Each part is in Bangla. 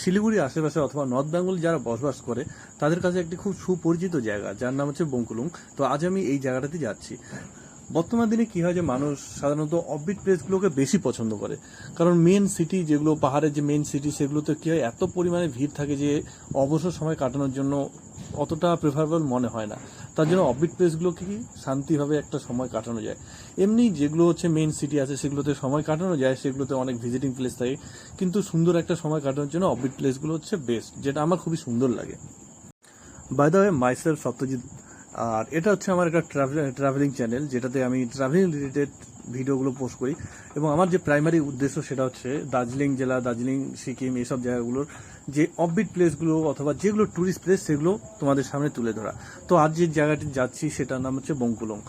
শিলিগুড়ি আশেপাশে অথবা নর্থ বেঙ্গল যারা বসবাস করে তাদের কাছে একটি খুব সুপরিচিত জায়গা, যার নাম হচ্ছে বঙ্কুলুং। তো আজ আমি এই জায়গাটাতে যাচ্ছি। বর্তমান দিনে কি হয় যে মানুষ সাধারণত অফবিট প্লেসগুলোকে বেশি পছন্দ করে, কারণ মেন সিটি যেগুলো পাহাড়ের যে মেন সিটি সেগুলোতে কি হয়, এত পরিমাণে ভিড় থাকে যে অবসর সময় কাটানোর জন্য অতটা প্রেফারেবল মনে হয় না। তার জন্য অফবিট প্লেসগুলোকে কি শান্তিভাবে একটা সময় কাটানো যায়। এমনি যেগুলো হচ্ছে মেন সিটি আছে সেগুলোতে সময় কাটানো যায়, সেগুলোতে অনেক ভিজিটিং প্লেস থাকে, কিন্তু সুন্দর একটা সময় কাটানোর জন্য অফবিট প্লেসগুলো হচ্ছে বেস্ট, যেটা আমার খুবই সুন্দর লাগে। By the way, myself Satyajit. আর এটা হচ্ছে আমার একটা ট্রাভেলিং চ্যানেল, যেটাতে আমি ট্রাভেলিং রিলেটেড ভিডিওগুলো পোস্ট করি। এবং আমার যে প্রাইমারি উদ্দেশ্য সেটা হচ্ছে দার্জিলিং জেলা, দার্জিলিং, সিকিম, এইসব জায়গাগুলোর যে অফবিট প্লেসগুলো অথবা যেগুলো ট্যুরিস্ট প্লেস সেগুলো তোমাদের সামনে তুলে ধরা। তো আজ যে জায়গাটি যাচ্ছি সেটার নাম হচ্ছে বঙ্কুলুং।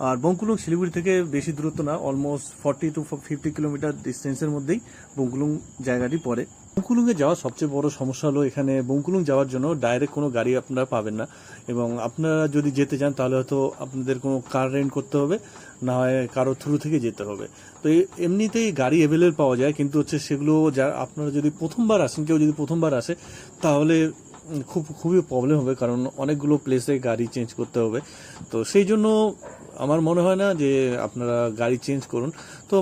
আর বঙ্কুলুং শিলিগুড়ি থেকে বেশি দূরত্ব না, অলমোস্ট 40 to 50 কিলোমিটার ডিস্টেন্সের মধ্যেই বঙ্কুলুং জায়গাটি পড়ে। বঙ্কুলুংয়ে যাওয়ার সবচেয়ে বড় সমস্যা হলো এখানে বঙ্কুলুং যাওয়ার জন্য ডাইরেক্ট কোনো গাড়ি আপনারা পাবেন না, এবং আপনারা যদি যেতে চান তাহলে হয়তো আপনাদের কোনো কার রেন্ট করতে হবে, না হয় কারো থ্রু থেকে যেতে হবে। তো এমনিতেই গাড়ি অ্যাভেলেবল পাওয়া যায়, কিন্তু হচ্ছে সেগুলো যা আপনারা যদি প্রথমবার আসেন, কেউ যদি প্রথমবার আসে তাহলে খুবই প্রবলেম হবে, কারণ অনেকগুলো প্লেসে গাড়ি চেঞ্জ করতে হবে। তো সেই জন্য আমার মনে হয় না যে আপনারা গাড়ি চেঞ্জ করুন। তো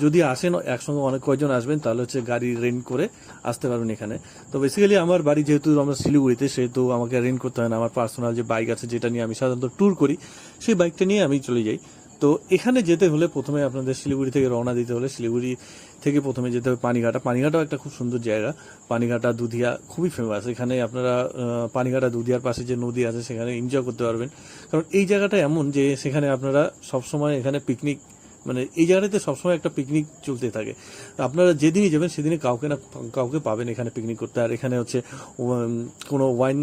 যদি আসেন একসঙ্গে অনেক কয়জন আসবেন তাহলে হচ্ছে গাড়ি রেন্ট করে আসতে পারবেন এখানে। তো বেসিক্যালি আমার বাড়ি যেহেতু আমরা শিলিগুড়িতে, সেহেতু আমাকে রেন্ট করতে হয় না। আমার পার্সোনাল যে বাইক আছে, যেটা নিয়ে আমি সাধারণত ট্যুর করি, সেই বাইকটা নিয়ে আমি চলে যাই। তো এখানে যেতে হলে প্রথমে আপনাদের শিলিগুড়ি থেকে রওনা দিতে হলে শিলিগুড়ি থেকে প্রথমে যেতে হবে পানিঘাটা। পানিঘাটাও একটা খুব সুন্দর জায়গা। পানিঘাটা দুধিয়া খুবই ফেমাস। এখানে আপনারা পানিঘাটা দুধিয়ার পাশে যে নদী আছে সেখানে এনজয় করতে পারবেন, কারণ এই জায়গাটা এমন যে সেখানে আপনারা সবসময় এখানে পিকনিক, মানে এই জায়গাটাতে সবসময় একটা পিকনিক চলতে থাকে। আপনারা যেদিনই যাবেন সেদিনই কাউকে না কাউকে পাবেন এখানে পিকনিক করতে। আর এখানে হচ্ছে কোনো ওয়াইন,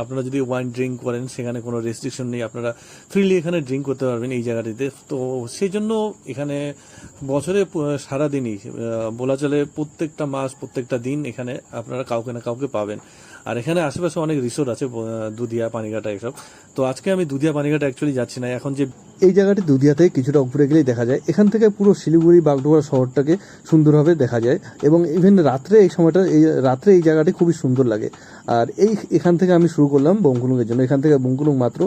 আপনারা যদি ওয়াইন ড্রিঙ্ক করেন সেখানে কোনো রেস্ট্রিকশন নেই, আপনারা ফ্রিলি এখানে ড্রিঙ্ক করতে পারবেন এই জায়গাটিতে। তো সেই জন্য এখানে বছরে সারাদিনই বলা চলে প্রত্যেকটা মাস, প্রত্যেকটা দিন এখানে আপনারা কাউকে না কাউকে পাবেন। আর এখানে আশেপাশে অনেক রিসোর্ট আছে, দুধিয়া, পানিঘাটা, এসব। তো আজকে আমি দুধিয়া পানিঘাটা অ্যাকচুয়ালি যাচ্ছি না। এখন যে এই জায়গাটি দুধিয়াতে কিছুটা উপরে গেলেই দেখা যায়, এখান থেকে পুরো শিলিগুড়ি বাগডোগরা শহরটাকে সুন্দরভাবে দেখা যায়। এবং ইভেন রাত্রে এই সময়টা, রাত্রে এই জায়গাটি খুবই সুন্দর লাগে। আর এখান থেকে আমি শুরু করলাম বঙ্কুলুংয়ের জন্য। এখান থেকে বঙ্কুলুং মাত্র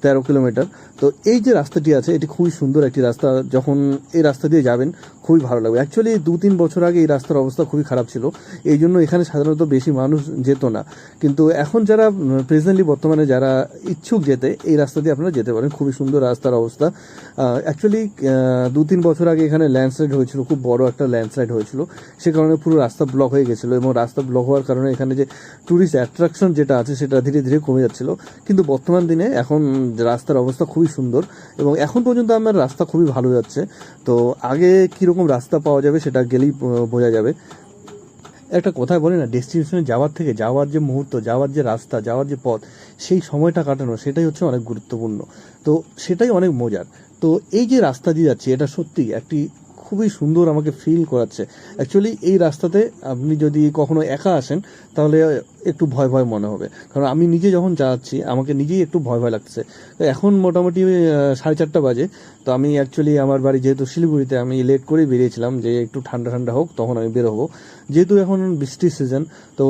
13 কিলোমিটার। তো এই যে রাস্তাটি আছে এটি খুবই সুন্দর একটি রাস্তা। যখন এই রাস্তা দিয়ে যাবেন খুবই ভালো লাগবে। অ্যাকচুয়ালি 2-3 বছর আগে এই রাস্তার অবস্থা খুবই খারাপ ছিল, এই জন্য এখানে সাধারণত বেশি মানুষ যেত না। কিন্তু এখন যারা প্রেজেন্টলি বর্তমানে যারা ইচ্ছুক যেতে, এই রাস্তা দিয়ে আপনারা যেতে পারেন। খুবই সুন্দর রাস্তার অবস্থা। অ্যাকচুয়ালি 2-3 বছর আগে এখানে ল্যান্ডস্লাইড হয়েছিল, খুব বড় একটা ল্যান্ডস্লাইড হয়েছিল। সে কারণে পুরো রাস্তা ব্লক হয়ে গেছিলো, এবং রাস্তা ব্লক হওয়ার কারণে এখানে যে ট্যুরিস্ট অ্যাট্রাকশন যেটা আছে সেটা ধীরে ধীরে কমে যাচ্ছিল। কিন্তু বর্তমান দিনে এখন রাস্তার অবস্থা খুবই সুন্দর, এবং এখন পর্যন্ত আমার রাস্তা খুবই ভালো যাচ্ছে। তো আগে কীরকম রাস্তা পাওয়া যাবে সেটা গেলেই বোঝা যাবে। একটা কথায় বলে না, ডেস্টিনেশনে যাওয়ার থেকে যাওয়ার যে মুহূর্ত, যাওয়ার যে রাস্তা, যাওয়ার যে পথ, সেই সময়টা কাটানো সেটাই হচ্ছে অনেক গুরুত্বপূর্ণ। তো সেটাই অনেক মজার। তো এই যে রাস্তা দিয়ে যাচ্ছি এটা সত্যি একটি খুবই সুন্দর, আমাকে ফিল করাচ্ছে। অ্যাকচুয়ালি এই রাস্তাতে আপনি যদি কখনো একা আসেন তাহলে একটু ভয় ভয় মনে হবে, কারণ আমি নিজে যখন যাচ্ছি আমাকে নিজেই একটু ভয় ভয় লাগছে। তো এখন মোটামুটি 4:30 বাজে। তো আমি অ্যাকচুয়ালি আমার বাড়ি যেহেতু শিলিগুড়িতে, আমি লেট করেই বেরিয়েছিলাম যে একটু ঠান্ডা ঠান্ডা হোক তখন আমি বেরোবো, যেহেতু এখন বৃষ্টির সিজন। তো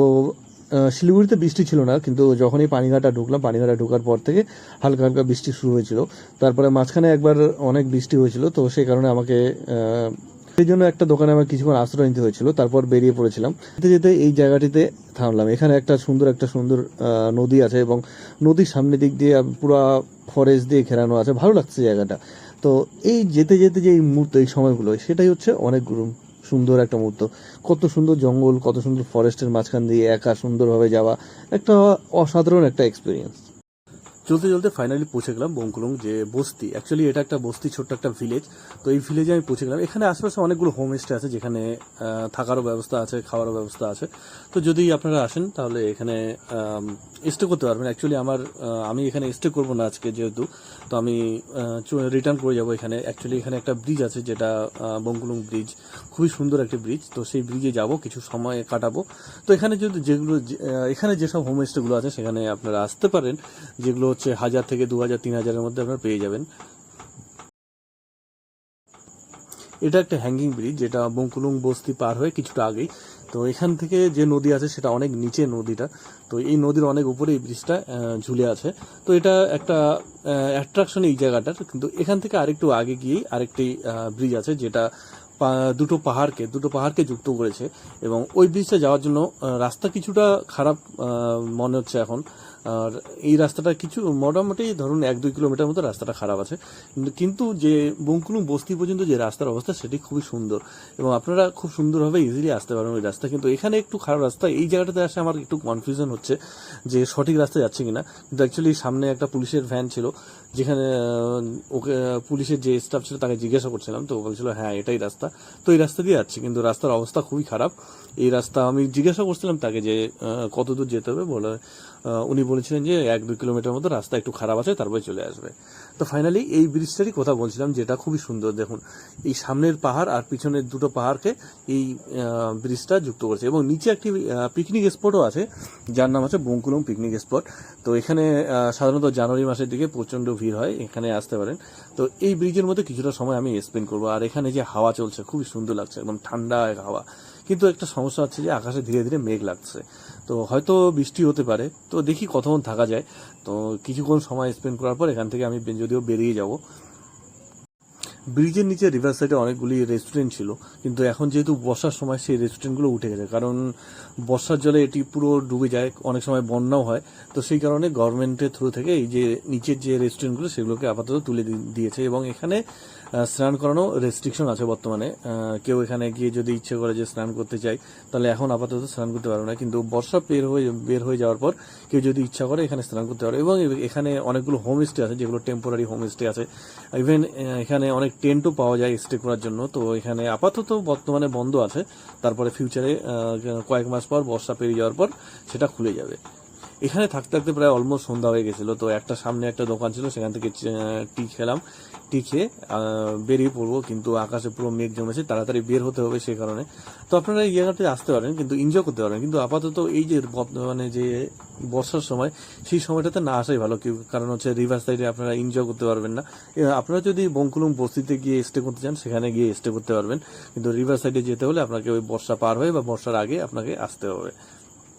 শিলিগুড়িতে বৃষ্টি ছিল না, কিন্তু যখনই পানিঘাটা ঢুকলাম, পানিঘাটা ঢোকার পর থেকে হালকা হালকা বৃষ্টি শুরু হয়েছিল। তারপরে মাঝখানে একবার অনেক বৃষ্টি হয়েছিল, তো সেই কারণে আমাকে সেই জন্য একটা দোকানে আমার কিছুক্ষণ আশ্রয় নিতে হয়েছিল। তারপর বেরিয়ে পড়েছিলাম। যেতে যেতে এই জায়গাটিতে থামলাম। এখানে একটা সুন্দর নদী আছে, এবং নদীর সামনে দিক দিয়ে পুরো ফরেস্ট দিয়ে ঘেরানো আছে, ভালো লাগছে জায়গাটা। তো এই যেতে যেতে যে এই মুহূর্ত, এই সময়গুলো, সেটাই হচ্ছে অনেক সুন্দর একটা মুহূর্ত। কত সুন্দর জঙ্গল, কত সুন্দর ফরেস্টের মাঝখান দিয়ে একা সুন্দরভাবে যাওয়া, একটা অসাধারণ একটা এক্সপিরিয়েন্স। চলতে চলতে ফাইনালি পৌঁছে গেলাম বঙ্কুলুং যে বস্তি। অ্যাকচুয়ালি এটা একটা বস্তি, ছোট্ট একটা ভিলেজ। তো এই ভিলেজে আমি পৌঁছে গেলাম। এখানে আশেপাশে অনেকগুলো হোমস্টে আছে, যেখানে থাকারও ব্যবস্থা আছে, খাওয়ারও ব্যবস্থা আছে। তো যদি আপনারা আসেন তাহলে এখানে স্টে করতে পারবেন। অ্যাকচুয়ালি আমি এখানে স্টে করবো না আজকে, যেহেতু তো আমি রিটার্ন করে যাবো এখানে। অ্যাকচুয়ালি এখানে একটা ব্রিজ আছে, যেটা বঙ্কুলুং ব্রিজ, খুবই সুন্দর একটি ব্রিজ। তো সেই ব্রিজে যাব, কিছু সময় কাটাবো। তো এখানে যদি এখানে যেসব হোমস্টেগুলো আছে সেখানে আপনারা আসতে পারেন, যেগুলো হচ্ছে 1000 থেকে 2000, 3000-এর মধ্যে আপনারা পেয়ে যাবেন। এটা একটা হ্যাঙ্গিং ব্রিজ, যেটা বঙ্কুলুং বস্তি পার হয়ে কিছুটা আগেই। তো তো এখান থেকে যে নদী আছে সেটা অনেক নিচে নদীটা, তো এই নদীর অনেক উপরে এই ব্রিজটা ঝুলে আছে। তো এটা একটা অ্যাট্রাকশন এই জায়গাটার। কিন্তু এখান থেকে আরেকটু আগে গিয়েই আরেকটি ব্রিজ আছে, যেটা দুটো পাহাড়কে যুক্ত করেছে। এবং ওই ব্রিজটা যাওয়ার জন্য রাস্তা কিছুটা খারাপ মনে হচ্ছে এখন। আর এই রাস্তাটা কিছু মোটামুটি ধরুন 1-2 কিলোমিটার মতো রাস্তাটা খারাপ আছে, কিন্তু যে বঙ্কুলুং বস্তি পর্যন্ত যে রাস্তার অবস্থা সেটি খুবই সুন্দর, এবং আপনারা খুব সুন্দরভাবে ইজিলি আসতে পারেন ওই রাস্তা। কিন্তু এখানে একটু খারাপ রাস্তা, এই জায়গাটাতে আসে আমার একটু কনফিউশন হচ্ছে যে সঠিক রাস্তা যাচ্ছে কিনা। কিন্তু অ্যাকচুয়ালি সামনে একটা পুলিশের ভ্যান ছিল, যেখানে ওকে পুলিশের যে স্টাফ ছিল তাকে জিজ্ঞাসা করছিলাম, তো ও বলছিল হ্যাঁ এটাই রাস্তা। তো এই রাস্তা দিয়ে যাচ্ছি, কিন্তু রাস্তার অবস্থা খুবই খারাপ। এই রাস্তা আমি জিজ্ঞাসা করছিলাম তাকে যে কত দূর যেতে হবে, বলে উনি বলেছিলেন যে 1-2 কিলোমিটার মতো রাস্তা একটু খারাপ আছে, তারপরে চলে আসবে। তো ফাইনালি এই ব্রিজটারই কথা বলছিলাম, যেটা খুবই সুন্দর। দেখুন এই সামনের পাহাড় আর পিছনের দুটো পাহাড়কে এই ব্রিজটা যুক্ত করেছে, এবং নিচে একটি পিকনিক স্পটও আছে, যার নাম আছে বঙ্কুলুং পিকনিক স্পট। তো এখানে সাধারণত জানুয়ারি মাসের দিকে প্রচণ্ড ভিড় হয়, এখানে আসতে পারেন। তো এই ব্রিজের মধ্যে কিছুটা সময় আমি স্পেন্ড করবো। আর এখানে যে হাওয়া চলছে খুবই সুন্দর লাগছে, একদম ঠান্ডা এক হাওয়া। কিন্তু একটা সমস্যা হচ্ছে যে আকাশে ধীরে ধীরে মেঘ লাগছে, তো হয়তো বৃষ্টি হতে পারে। তো দেখি কতক্ষণ থাকা যায়। তো কিছুক্ষণ সময় স্পেন্ড করার পর এখান থেকে আমি যদিও বেরিয়ে যাব। ব্রিজের নিচে রিভার সাইডে অনেকগুলি রেস্টুরেন্ট ছিল, কিন্তু এখন যেহেতু বর্ষার সময় সেই রেস্টুরেন্টগুলো উঠে গেছে, কারণ বর্ষার জলে এটি পুরো ডুবে যায়, অনেক সময় বন্যাও হয়। তো সেই কারণে গভর্নমেন্টের থ্রু থেকে এই যে নিচের যে রেস্টুরেন্টগুলো সেগুলোকে আপাতত তুলে দিয়েছে, এবং এখানে স্নান করানো রেস্ট্রিকশন আছে বর্তমানে। কেউ এখানে গিয়ে যদি ইচ্ছে করে যে স্নান করতে চাই, তাহলে এখন আপাতত স্নান করতে পারবে না, কিন্তু বর্ষা বের হয়ে যাওয়ার পর কেউ যদি ইচ্ছা করে এখানে স্নান করতে পারবে। এবং এখানে অনেকগুলো হোমস্টে আছে, যেগুলো টেম্পোরারি হোমস্টে আছে। ইভেন এখানে অনেক টেন্টও পাওয়া যায় স্টে করার জন্য। তো এখানে আপাতত বর্তমানে বন্ধ আছে, তারপরে ফিউচারে কয়েক মাস পর বর্ষা পেরিয়ে যাওয়ার পর সেটা খুলে যাবে। এখানে থাকতে থাকতে প্রায় অলমোস্ট সন্ধ্যা হয়ে গেছিলো। তো একটা সামনে একটা দোকান ছিল, সেখান থেকে টি খেলাম। টি খেয়ে বেরিয়ে পড়বো, কিন্তু আকাশে পুরো মেঘ জমেছে, তাড়াতাড়ি বের হতে হবে সেই কারণে। তো আপনারা এই জায়গাতে আসতে পারেন, কিন্তু এনজয় করতে পারেন। কিন্তু আপাতত এই যে মানে যে বর্ষার সময়, সেই সময়টাতে না আসাই ভালো। কারণ হচ্ছে রিভার সাইডে আপনারা এনজয় করতে পারবেন না। আপনারা যদি বঙ্কুলুং বস্তিতে গিয়ে স্টে করতে চান, সেখানে গিয়ে স্টে করতে পারবেন, কিন্তু রিভার সাইডে যেতে হলে আপনাকে ওই বর্ষা পার হয়ে বা বর্ষার আগে আপনাকে আসতে হবে।